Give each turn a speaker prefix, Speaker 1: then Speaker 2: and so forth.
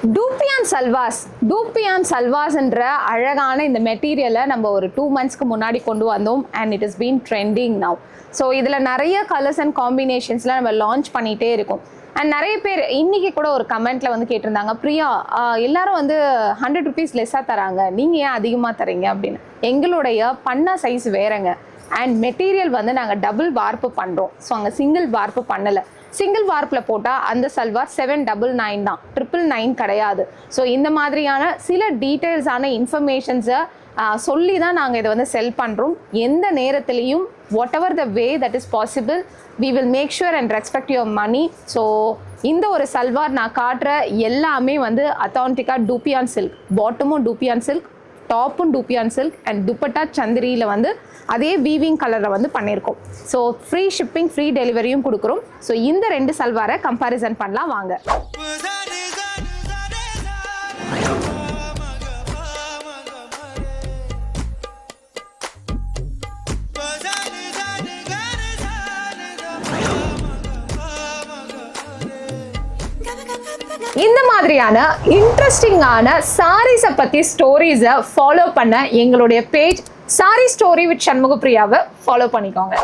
Speaker 1: டூப்பியான் சல்வாஸ்ன்ற அழகான இந்த மெட்டீரியலை நம்ம ஒரு 2 monthsக்கு முன்னாடி கொண்டு வந்தோம் and it is been trending now. So இதில் நிறைய கலர்ஸ் அண்ட் காம்பினேஷன்ஸ்லாம் நம்ம லான்ச் பண்ணிகிட்டே இருக்கோம். அண்ட் நிறைய பேர் இன்றைக்கி கூட ஒரு கமெண்ட்டில் வந்து கேட்டிருந்தாங்க, பிரியா எல்லாரும் வந்து 100 rupees லெஸ்ஸாக தராங்க, நீங்கள் ஏன் அதிகமாக தரீங்க அப்படின்னு. எங்களுடைய பண்ண சைஸ் வேறங்க அண்ட் மெட்டீரியல் வந்து நாங்கள் டபுள் வார்ப்பு பண்ணுறோம். ஸோ அங்கே சிங்கிள் வார்ப்பு பண்ணலை. சிங்கிள் வார்ப்பில் போட்டால் அந்த சல்வார் 799 தான், 999 கிடையாது. ஸோ இந்த மாதிரியான சில டீட்டெயில்ஸான இன்ஃபர்மேஷன்ஸை சொல்லி தான் நாங்கள் இதை வந்து செல் பண்ணுறோம். எந்த நேரத்துலையும் whatever the way that is possible we will make sure and respect your money. So இந்த ஒரு சல்வார் நான் காட்டுற எல்லாமே வந்து அத்தான்டிக்காக டூப்பியான் சில்க், பாட்டமும் டூப்பியான் சில்க், டாப்பும் டூப்பியான் சில்க் அண்ட் துப்பட்டா சந்திரியில் வந்து அதே வீவிங் கலரில் வந்து பண்ணியிருக்கோம். ஸோ ஃப்ரீ ஷிப்பிங் ஃப்ரீ டெலிவரியும் கொடுக்குறோம். ஸோ இந்த 2 சல்வாரை கம்பேரிசன் பண்ணலாம் வாங்க. இந்த மாதிரியான இன்ட்ரெஸ்டிங்கான சாரீஸை பற்றி ஸ்டோரிஸை ஃபாலோ பண்ண எங்களுடைய பேஜ் சாரி ஸ்டோரி வித் சண்முகப்பிரியாவை ஃபாலோ பண்ணிக்கோங்க.